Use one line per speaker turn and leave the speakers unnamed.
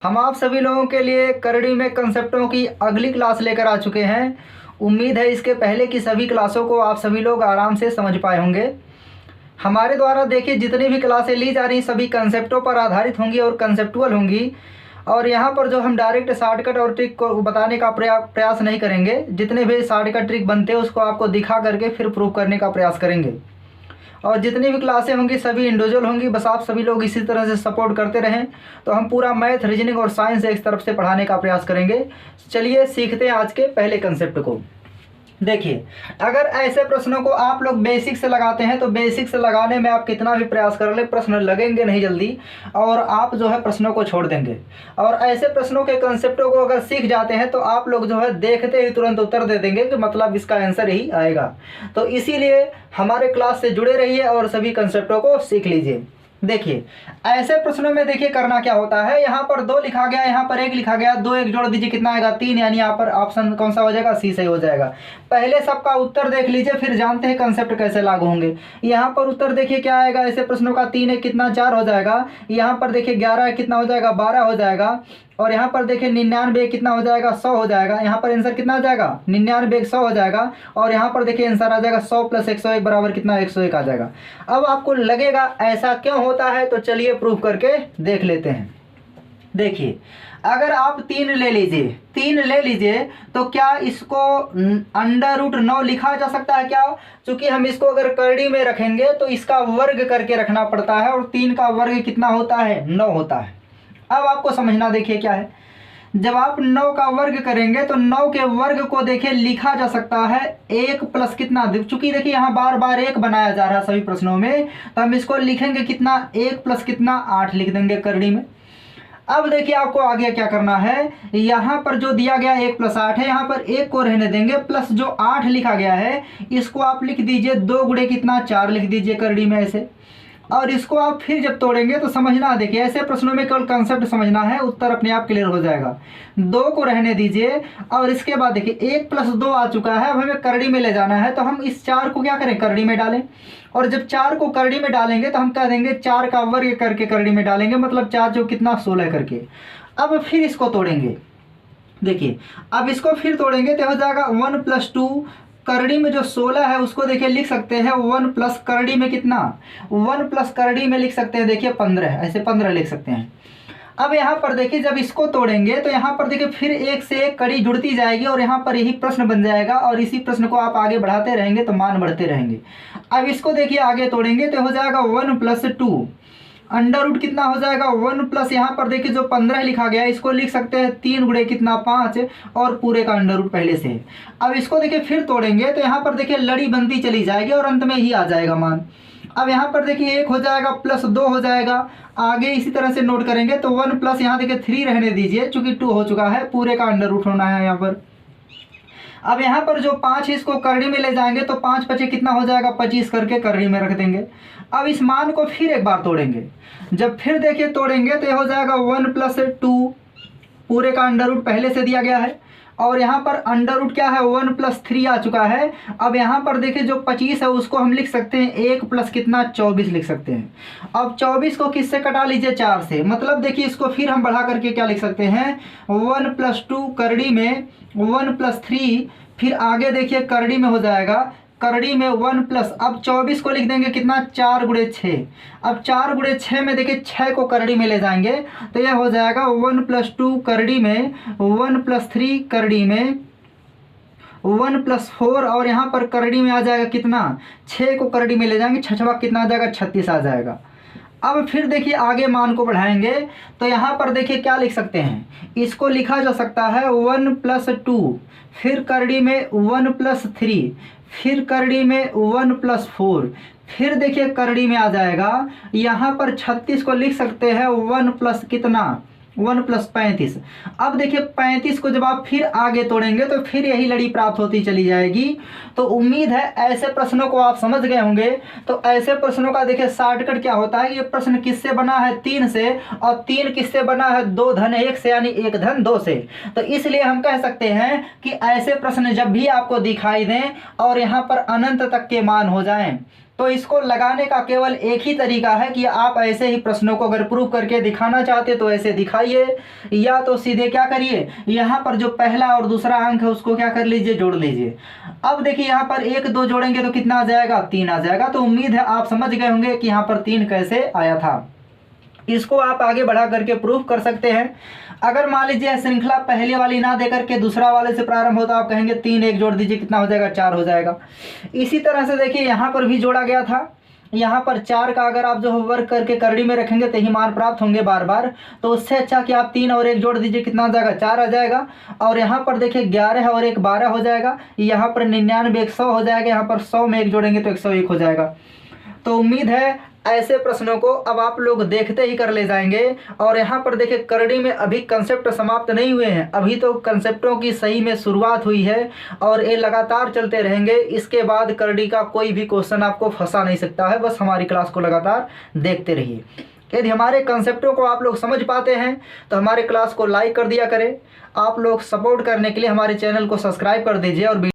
हम आप सभी लोगों के लिए करड़ी में कंसेप्टों की अगली क्लास लेकर आ चुके हैं। उम्मीद है इसके पहले की सभी क्लासों को आप सभी लोग आराम से समझ पाए होंगे। हमारे द्वारा देखिए जितनी भी क्लासें ली जा रही सभी कंसेप्टों पर आधारित होंगी और कंसेप्टुअल होंगी। और यहाँ पर जो हम डायरेक्ट शॉर्टकट और ट्रिक को बताने का प्रयास नहीं करेंगे। जितने भी शॉर्टकट ट्रिक बनते हैं उसको आपको दिखा करके फिर प्रूव करने का प्रयास करेंगे। और जितनी भी क्लासें होंगी सभी इंडिविजुअल होंगी। बस आप सभी लोग इसी तरह से सपोर्ट करते रहें तो हम पूरा मैथ, रीजनिंग और साइंस एक तरफ से पढ़ाने का प्रयास करेंगे। चलिए सीखते हैं आज के पहले कंसेप्ट को। देखिए, अगर ऐसे प्रश्नों को आप लोग बेसिक से लगाते हैं तो बेसिक से लगाने में आप कितना भी प्रयास कर ले प्रश्न लगेंगे नहीं जल्दी, और आप जो है प्रश्नों को छोड़ देंगे। और ऐसे प्रश्नों के कंसेप्टों को अगर सीख जाते हैं तो आप लोग जो है देखते ही तुरंत उत्तर दे देंगे कि मतलब इसका आंसर ही आएगा। तो इसीलिए हमारे क्लास से जुड़े रहिए और सभी कंसेप्टों को सीख लीजिए। देखिए, ऐसे प्रश्नों में देखिए करना क्या होता है। यहाँ पर 2 लिखा गया, यहाँ पर 1 लिखा गया, 2 1 जोड़ दीजिए कितना आएगा 3, यानी यहाँ पर ऑप्शन कौन सा हो जाएगा, सी सही हो जाएगा। पहले सबका उत्तर देख लीजिए फिर जानते हैं कंसेप्ट कैसे लागू होंगे। यहाँ पर उत्तर देखिए क्या आएगा, ऐसे प्रश्नों का 3 है कितना 4 हो जाएगा। यहाँ पर देखिए 11 है कितना हो जाएगा 12 हो जाएगा। और यहाँ पर देखिए 99 कितना हो जाएगा 100 हो जाएगा। यहाँ पर आंसर कितना आ जाएगा 99 100 हो जाएगा। और यहाँ पर देखिए आंसर आ जाएगा 100 + 101 बराबर कितना 101 आ जाएगा। अब आपको लगेगा ऐसा क्यों होता है, तो चलिए प्रूव करके देख लेते हैं। देखिए, अगर आप 3 ले लीजिए तो क्या इसको √9 लिखा जा सकता है क्या? क्योंकि हम इसको अगर करड़ी में रखेंगे तो इसका वर्ग करके रखना पड़ता है, और 3 का वर्ग कितना होता है 9 होता है। अब आपको समझना देखिए क्या है, जब आप 9 का वर्ग करेंगे तो 9 के वर्ग को देखिए लिखा जा सकता है 1 प्लस कितना, चूंकि देखिए यहाँ बार बार 1 बनाया जा रहा है सभी प्रश्नों में, तो हम इसको लिखेंगे कितना 1 प्लस कितना 8 लिख देंगे करड़ी में। अब देखिए आपको आगे क्या करना है, यहाँ पर जो दिया गया 1 + 8 है, यहाँ पर 1 को रहने देंगे, प्लस जो 8 लिखा गया है इसको आप लिख दीजिए 2 गुणे कितना 4 लिख दीजिए करड़ी में ऐसे। और इसको आप फिर जब तोड़ेंगे तो समझना, देखिए ऐसे प्रश्नों में केवल कंसेप्ट समझना है, उत्तर अपने आप क्लियर हो जाएगा। 2 को रहने दीजिए, और इसके बाद देखिए 1 + 2 आ चुका है। अब हमें करड़ी में ले जाना है तो हम इस 4 को क्या करें करड़ी में डालें, और जब 4 को करड़ी में डालेंगे तो हम कह देंगे 4 का वर्ग करके करड़ी में डालेंगे, मतलब 4 जो कितना 16 करके। अब फिर इसको तोड़ेंगे, देखिए अब इसको फिर तोड़ेंगे तो हो जाएगा 1 + 2 करड़ी में जो 16 है उसको देखिए लिख सकते हैं 1 प्लस करड़ी में कितना 1 प्लस करड़ी में लिख सकते हैं देखिए 15, ऐसे 15 लिख सकते हैं। अब यहाँ पर देखिए जब इसको तोड़ेंगे तो यहाँ पर देखिए फिर एक से एक कड़ी जुड़ती जाएगी, और यहाँ पर यही प्रश्न बन जाएगा, और इसी प्रश्न को आप आगे बढ़ाते रहेंगे तो मान बढ़ते रहेंगे। अब इसको देखिए आगे तोड़ेंगे तो हो जाएगा 1 + 2 अंडर रूट कितना हो जाएगा 1 प्लस, यहाँ पर देखिए जो 15 लिखा गया है इसको लिख सकते हैं 3 गुणे कितना 5, और पूरे का अंडर रूट पहले से है। अब इसको देखिए फिर तोड़ेंगे तो यहाँ पर देखिए लड़ी बनती चली जाएगी और अंत में ही आ जाएगा मान। अब यहाँ पर देखिए 1 हो जाएगा प्लस 2 हो जाएगा, आगे इसी तरह से नोट करेंगे तो 1 प्लस यहाँ देखिए 3 रहने दीजिए, चूंकि 2 हो चुका है, पूरे का अंडर रूट होना है यहाँ पर। अब यहाँ पर जो 5 है इसको करड़ी में ले जाएंगे तो 5 × 5 कितना हो जाएगा 25 करके करड़ी में रख देंगे। अब इस मान को फिर एक बार तोड़ेंगे, जब फिर देखिए तोड़ेंगे तो हो जाएगा 1 + 2 पूरे का अंडर रूट पहले से दिया गया है, और यहाँ पर अंडर रूट क्या है 1 + 3 आ चुका है। अब यहाँ पर देखिए जो 25 है उसको हम लिख सकते हैं 1 प्लस कितना 24 लिख सकते हैं। अब 24 को किससे कटा लीजिए 4 से, मतलब देखिए इसको फिर हम बढ़ा करके क्या लिख सकते हैं 1 + 2 करड़ी में 1 + 3, फिर आगे देखिए करड़ी में हो जाएगा करड़ी में 1 प्लस, अब 24 को लिख देंगे कितना 4 × 6। अब 4 × 6 में देखिए 6 को करड़ी में ले जाएंगे तो यह हो जाएगा 1 + 2 करड़ी में 1 + 3 करड़ी में 1 + 4, और यहाँ पर करड़ी में आ जाएगा कितना 6 को करड़ी में ले जाएंगे 6 कितना आ जाएगा 36 आ जाएगा। अब फिर देखिए आगे मान को बढ़ाएंगे तो यहाँ पर देखिए क्या लिख सकते हैं, इसको लिखा जा सकता है 1 + 2, फिर करड़ी में 1 + 3, फिर करड़ी में 1 + 4, फिर देखिए करड़ी में आ जाएगा यहाँ पर 36 को लिख सकते हैं 1 प्लस कितना 1 + 35। अब देखिए 35 को जब आप फिर आगे तोड़ेंगे तो फिर यही लड़ी प्राप्त होती चली जाएगी। तो उम्मीद है ऐसे प्रश्नों को आप समझ गए होंगे। तो ऐसे प्रश्नों का देखिए शॉर्टकट क्या होता है, ये प्रश्न किससे बना है 3 से, और 3 किससे बना है 2 धन 1 से, यानी 1 धन 2 से। तो इसलिए हम कह सकते हैं कि ऐसे प्रश्न जब भी आपको दिखाई दें और यहाँ पर अनंत तक के मान हो जाएं तो इसको लगाने का केवल एक ही तरीका है कि आप ऐसे ही प्रश्नों को अगर प्रूव करके दिखाना चाहते तो ऐसे दिखाइए, या तो सीधे क्या करिए, यहाँ पर जो पहला और दूसरा अंक है उसको क्या कर लीजिए, जोड़ लीजिए। अब देखिए यहाँ पर 1 2 जोड़ेंगे तो कितना आ जाएगा, 3 आ जाएगा। तो उम्मीद है आप समझ गए होंगे कि यहाँ पर 3 कैसे आया था। इसको आप आगे बढ़ा करके प्रूफ कर सकते हैं। अगर मान लीजिए श्रृंखला पहले वाली ना दे करके दूसरा वाले से प्रारंभ होता, आप कहेंगे 3 1 जोड़ दीजिए, कितना हो जाएगा, 4 हो जाएगा। इसी तरह से देखिए यहाँ पर भी जोड़ा गया था, यहाँ पर 4 का अगर आप जो वर्क करके करड़ी में रखेंगे तो ही मान प्राप्त होंगे बार बार। तो उससे अच्छा कि आप 3 और 1 जोड़ दीजिए, कितना आ जाएगा, 4 आ जाएगा। और यहाँ पर देखिए 11 और 1 12 हो जाएगा, यहाँ पर 99 100 हो जाएगा, यहाँ पर 100 में 1 जोड़ेंगे तो 101 हो जाएगा। तो उम्मीद है ऐसे प्रश्नों को अब आप लोग देखते ही कर ले जाएंगे। और यहाँ पर देखिए करड़ी में अभी कंसेप्ट समाप्त नहीं हुए हैं, अभी तो कंसेप्टों की सही में शुरुआत हुई है और ये लगातार चलते रहेंगे। इसके बाद करड़ी का कोई भी क्वेश्चन आपको फंसा नहीं सकता है, बस हमारी क्लास को लगातार देखते रहिए। यदि हमारे कंसेप्टों को आप लोग समझ पाते हैं तो हमारे क्लास को लाइक कर दिया करें। आप लोग सपोर्ट करने के लिए हमारे चैनल को सब्सक्राइब कर दीजिए और